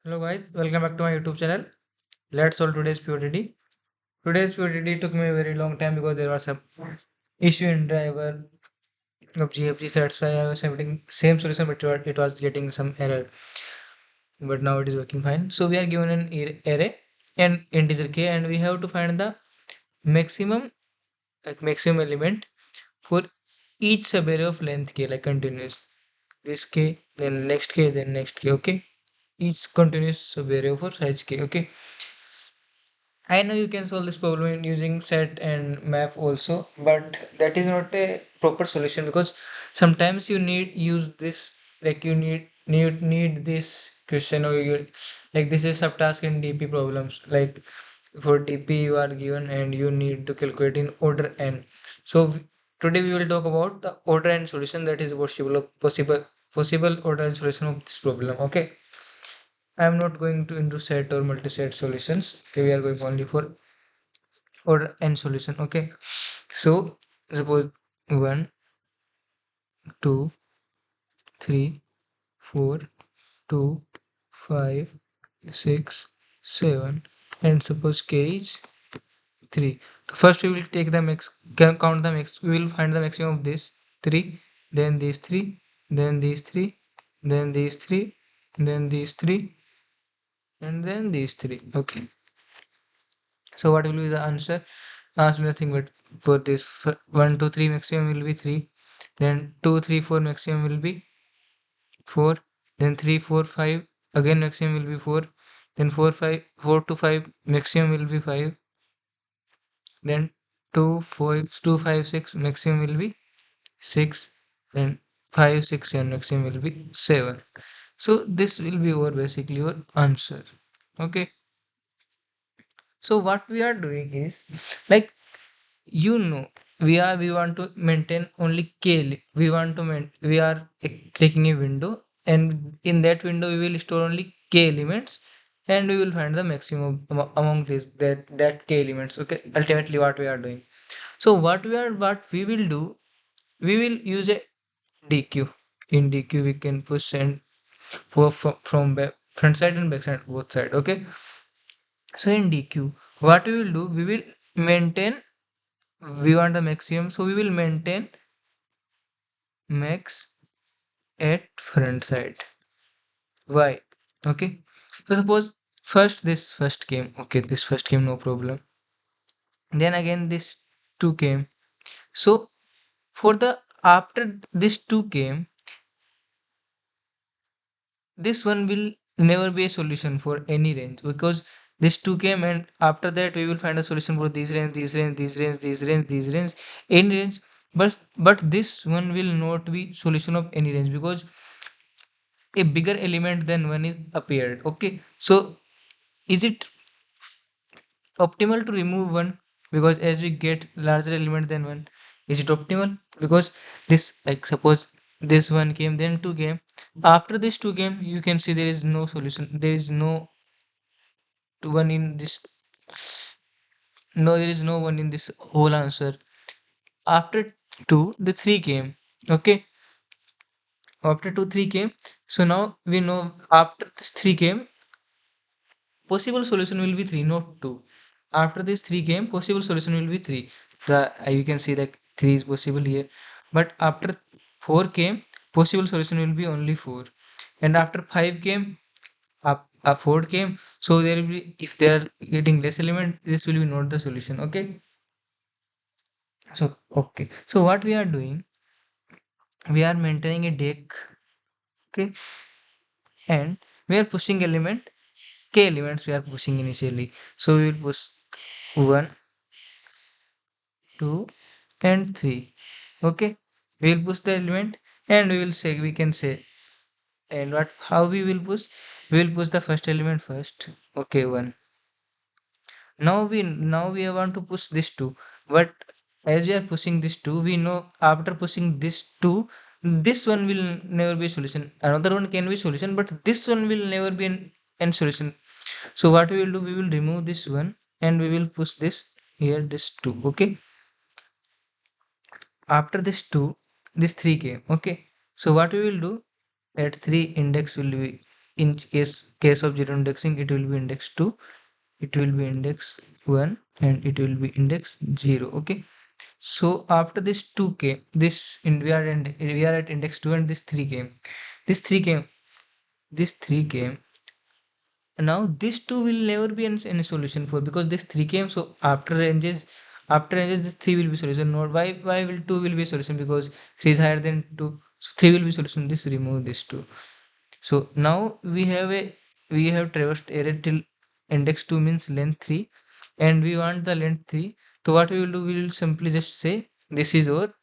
Hello guys, welcome back to my YouTube channel. Let's solve today's POTD. Today's POTD took me a very long time because there was some issue in driver of GFG, so that's why I was having same solution but it was getting some error. But now it is working fine. So we are given an array and integer k and we have to find the maximum maximum element for each subarray of length k, like continuous. This k, then next k, then next k, okay? Each continuous subarray for size k, okay? I know you can solve this problem in using set and map also, but that is not a proper solution because sometimes you need use this, like you need this question, or you like this is subtask in DP problems. Like for DP you are given and you need to calculate in order n. So today we will talk about the order n solution, that is possible order n solution of this problem. Okay. I am not going to into set or multi-set solutions. Okay, we are going only for order n solution. Okay, so suppose 1, 2, 3, 4, 2, 5, 6, 7, and suppose k is 3. First we will take the max, count the max, we will find the maximum of this 3, then these 3, then these 3, then these 3, then these 3, and then these 3. Okay, so what will be the answer? Answer nothing but for this 1, 2, 3 maximum will be 3, then 2, 3, 4 maximum will be 4, then 3, 4, 5 again maximum will be 4, then 4, 5, 4 to 5 maximum will be 5, then 2, 5, 2, 5, 6 maximum will be 6, then 5, 6, and maximum will be 7. So this will be your basically your answer. Okay, so what we are doing is, like, we want to maintain only we want to we are taking a window, and in that window we will store only k elements, and we will find the maximum among these that k elements. Okay, ultimately what we are doing, so what we will do, we will use a dq. In dq we can push and from front side and back side, both side. Okay, so in dq what we will do, we will maintain, we want the maximum, so we will maintain max at front side. Why? Okay, so suppose this first came. Okay, this first came, no problem. Then again this 2 came. So for the after this 2 came, this one will never be a solution for any range, because this 2 came, and after that we will find a solution for these range, these range, these range, these range, these range, any range. But this one will not be solution of any range because a bigger element than one is appeared. Okay, so is it optimal to remove one, because as we get larger element than one, is it optimal? Because this, like suppose this one came, then 2 came, after this 2 came, you can see there is no solution, there is no one in this, no, there is no one in this whole answer. After 2 the 3 came. Okay, after 2 3 came, so now we know after this 3 came, possible solution will be 3, not 2. After this 3 came, possible solution will be 3. You can see that 3 is possible here. But after 4 came, possible solution will be only 4. And after 5 came, up 4 came. So there will be, if they are getting less element, this will be not the solution. Okay. So okay. So what we are doing, we are maintaining a deck. Okay. And we are pushing element, k elements we are pushing initially. So we will push 1, 2, and 3. Okay, we will push the element, and we can say, and what, how we will push, we will push the first element first. Okay, 1. Now we want to push this 2, but as we are pushing this 2, we know after pushing this 2, this one will never be a solution, another one can be solution, but this one will never be an solution. So what we will do, we will remove this one, and we will push this here, this 2. Okay, after this 2, this 3 came. Okay, so what we will do, at 3 index will be in case of zero indexing, it will be index 2, it will be index 1, and it will be index 0. Okay, so after this 2 came, this in we are at index 2, and this 3 came, this 3 came, this 3 came. Now this 2 will never be any solution for, because this 3 came. So after ranges this 3 will be solution. Not why will 2 will be solution, because 3 is higher than 2, so 3 will be solution. This remove this 2. So now we have traversed array till index 2 means length 3, and we want the length 3. So what we will do, we will simply just say this is our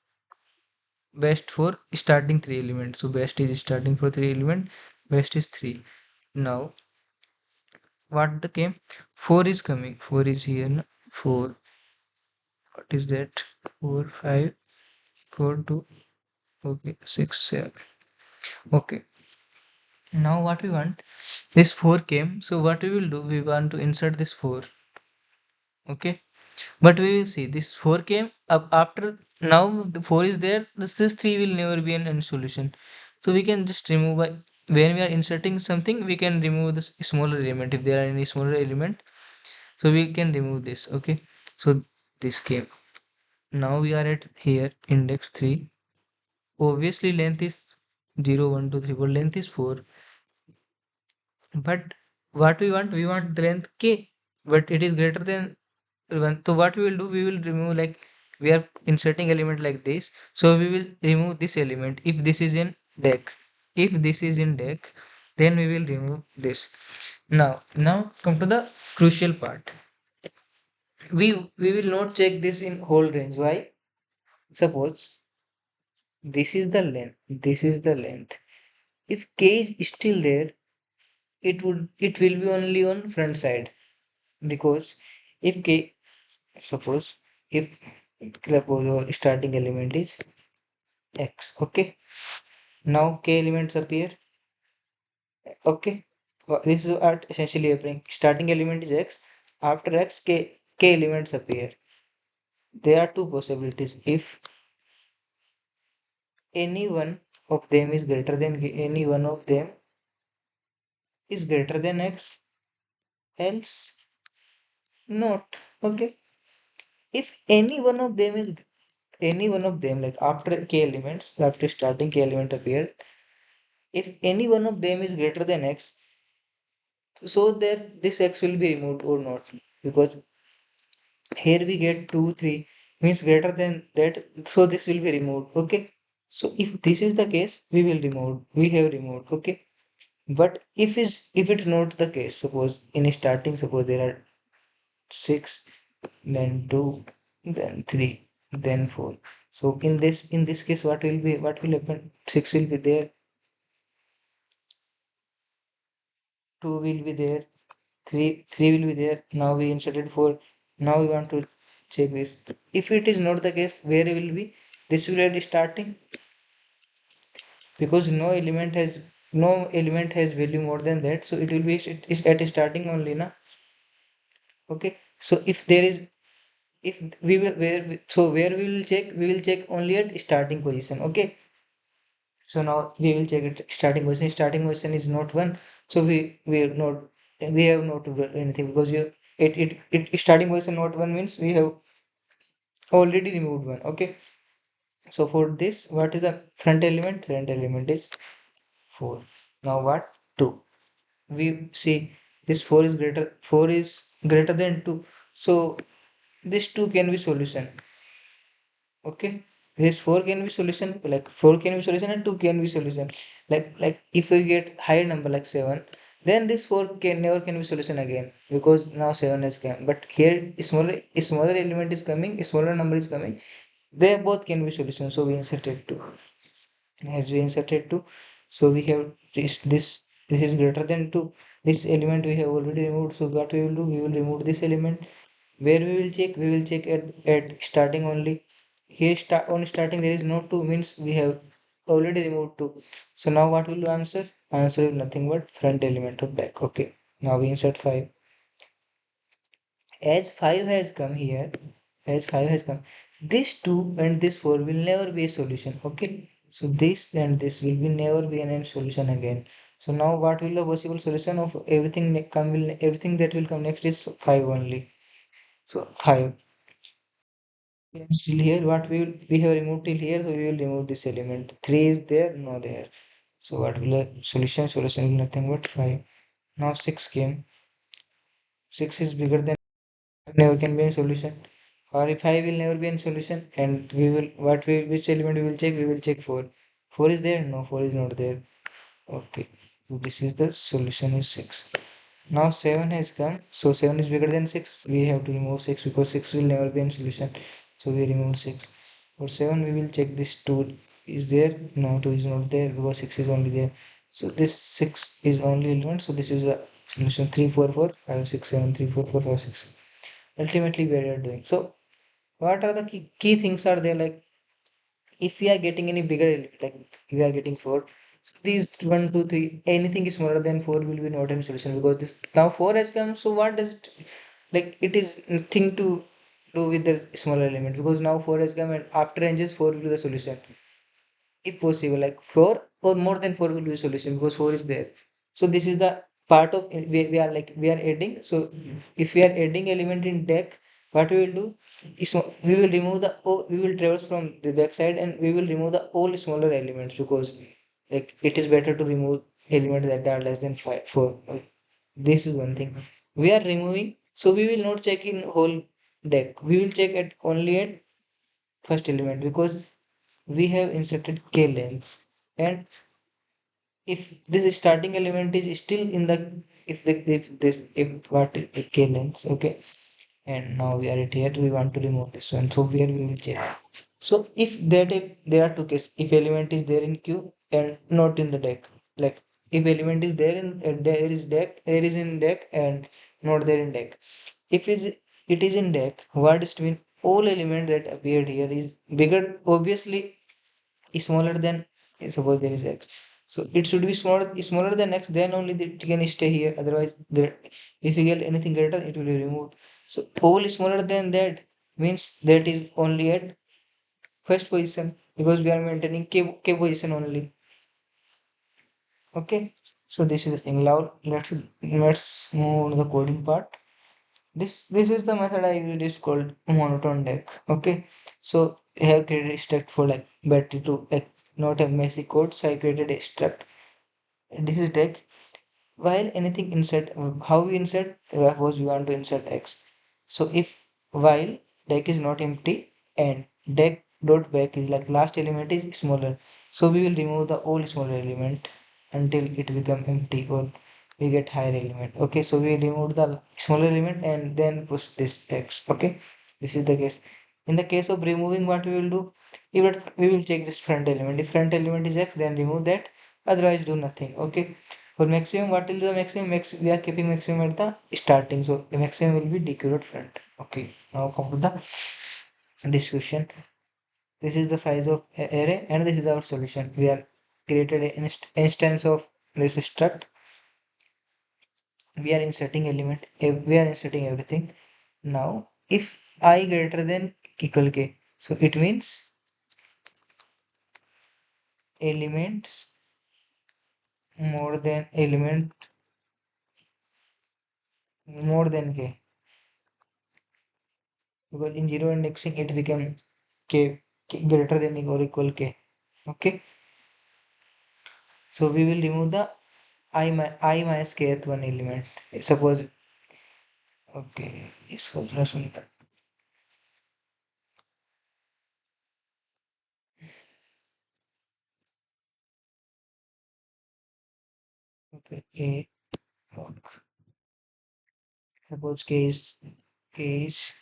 best for starting 3 elements. So best is starting for 3 element, best is 3. Now what the came, 4 is coming, 4 is here na? 4, what is that, 4 5 4 2, okay, 6 7. Okay, now what we want, this 4 came, so what we will do, we want to insert this 4. Okay, but we will see this 4 came up after. Now the 4 is there, this 3 will never be an solution. So we can just remove when we are inserting something, we can remove this smaller element if there are any smaller element, so we can remove this. Okay, so this came. Now we are at here index 3. Obviously length is 0 1 2 3 4, length is 4, but what we want the length k, but it is greater than 1. So what we will do, we will remove, like we are inserting element like this, so we will remove this element if this is in deck. If this is in deck, then we will remove this. Now come to the crucial part. We will not check this in whole range. Why? Suppose this is the length, this is the length. If k is still there, it will be only on front side, because if k, suppose if suppose our starting element is x. Okay, now k elements appear. Okay, this is what essentially happening. Starting element is x, after x k elements appear. There are two possibilities. If any one of them is greater than any one of them is greater than x, else not. Okay, if any one of them is any one of them, like after k elements, after starting k element appeared, if any one of them is greater than x, so that this x will be removed or not, because here we get 2 3 means greater than that, so this will be removed. Okay, so if this is the case, we have removed. Okay, but if it's not the case, suppose in starting, suppose there are 6, then 2, then 3, then 4. So in this case, what will happen, 6 will be there, 2 will be there, 3 will be there. Now we inserted 4. Now we want to check this. If it is not the case, where will be, this will be starting, because no element has value more than that, so it will be at starting only na. Okay, so if there is, if we will where we will check, we will check only at starting position. Okay, so now we will check it starting position. Starting position is not 1, so we have not to do anything, because you it starting position not 1 means we have already removed 1. Okay, so for this, what is the front element? Front element is 4. Now what? 2. We see this 4 is greater than 2, so this 2 can be solution. Okay, this 4 can be solution, like 4 can be solution and 2 can be solution. Like if we get higher number like 7, then this 4 can never can be solution again, because now 7 has come. But here smaller element is coming, smaller number is coming, they both can be solution, so we inserted 2. As we inserted 2, so we have this is greater than 2. This element we have already removed, so what we will do, we will remove this element. Where we will check at starting only. Here on starting there is no 2, means we have already removed 2. So now what will answer? Answer is nothing but front element of back. Okay, now we insert 5. As 5 has come here, as 5 has come, this 2 and this 4 will never be a solution. Okay, so this and this will be never be an end solution again. So now what will the possible solution of everything come will everything that will come next is 5 only. So 5. And still here what we have removed till here, so we will remove this element. 3 is there, no there. So what will the solution? Solution will nothing but 5. Now 6 came. 6 is bigger than never can be a solution. Or if 5 will never be a solution, and we will what we which element we will check? We will check 4. 4 is there? No, 4 is not there. Okay. So this is the solution is 6. Now 7 has come. So 7 is bigger than 6. We have to remove 6 because 6 will never be in solution. So we remove 6. For 7 we will check this 2 is there. No, 2 is not there because 6 is only there. So this 6 is only element. So this is the solution 3, 4, 4, 5, 6, 7, 3, 4, 4, 5, 6. Ultimately we are doing. So what are the key things are there, like if we are getting any bigger element, like we are getting 4, so these 1 2 3 anything is smaller than 4 will be not in solution because this now 4 has come. So what does it, like it is nothing to do with the smaller element because now 4 has come and after ranges 4 will be the solution if possible, like 4 or more than 4 will be a solution because 4 is there. So this is the part of we are like we are adding. So if we are adding element in deck, what we will do is we will remove the we will traverse from the back side and we will remove the all smaller elements because like it is better to remove elements that are less than 5 4. This is one thing we are removing. So we will not check in whole deck, we will check at only at first element because we have inserted k lengths. And if this starting element is still in the if this if what k lengths, okay, and now we are at here, we want to remove this one, so where we will check. So if that if there are two cases, if element is there in queue and not in the deck, like if element is there in there is deck, there is in deck and not there in deck. If it is in deck, what is to mean all element that appeared here is bigger, obviously smaller than, suppose there is x, so it should be smaller than x, then only it can stay here, otherwise there, if you get anything greater it will be removed. So all smaller than that means that is only at first position because we are maintaining k position only. Okay, so this is the thing. Now let's move to the coding part. This is the method I used, is called monotone deck. Okay, so I have created a struct for like battery to like not a messy code, so I created a struct. And this is deck. While anything insert, how we insert, suppose we want to insert x. So if while deck is not empty and deck dot back is like last element is smaller, so we will remove the all smaller element until it become empty or we get higher element. Okay, so we remove the smaller element and then push this x. Okay, this is the case. In the case of removing, what we will do, we will check this front element. If front element is x, then remove that, otherwise do nothing. Okay, for maximum, what will be the maximum? We are keeping maximum at the starting, so the maximum will be Deque dot front. Okay, now come to the discussion. This is the size of array and this is our solution. We are created an instance of this struct. We are inserting element, we are inserting everything. Now if I greater than equal k, so it means elements element more than k, because in zero indexing it became k greater than or equal k. Okay, so we will remove the I minus kth one element. Suppose, okay, इसको थोड़ा सुनता. Okay, a look. Suppose k is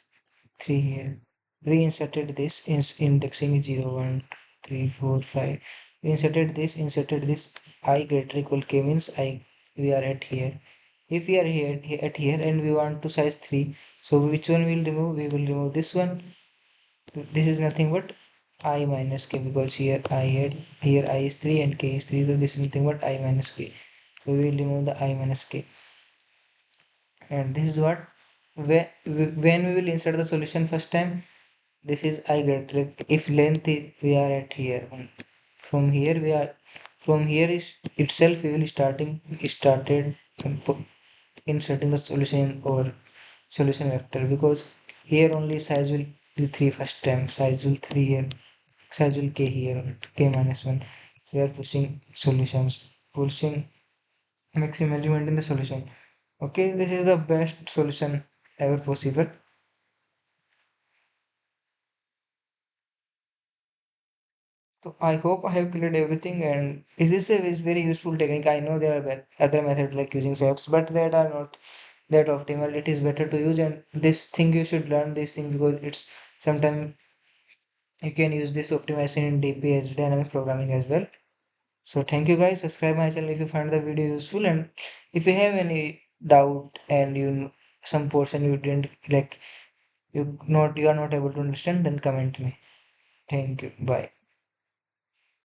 3 here. We inserted this in indexing is 0 1 3 4 5. We inserted this I greater equal k means I, we are at here. If we are here at here and we want to size 3, so which one will remove? We will remove this one. This is nothing but I minus k because here I had, here I is 3 and k is 3, so this is nothing but I minus k. So we will remove the I minus k. And this is what, when we will insert the solution first time, this is I greater, like if length is, we are at here, from here we are From here is itself we will started inserting the solution or solution vector, because here only size will be 3 first time, size will 3 here, size will k here, k minus 1. So we are pushing solutions, pushing maximum element in the solution. Okay, this is the best solution ever possible. So I hope I have cleared everything, and this is very useful technique. I know there are other methods like using sets, but that are not that optimal. It is better to use, and this thing you should learn this thing, because it's sometimes you can use this optimization in DP as dynamic programming as well. So thank you guys. Subscribe my channel if you find the video useful, and if you have any doubt and some portion you didn't like, you are not able to understand, then comment me. Thank you. Bye.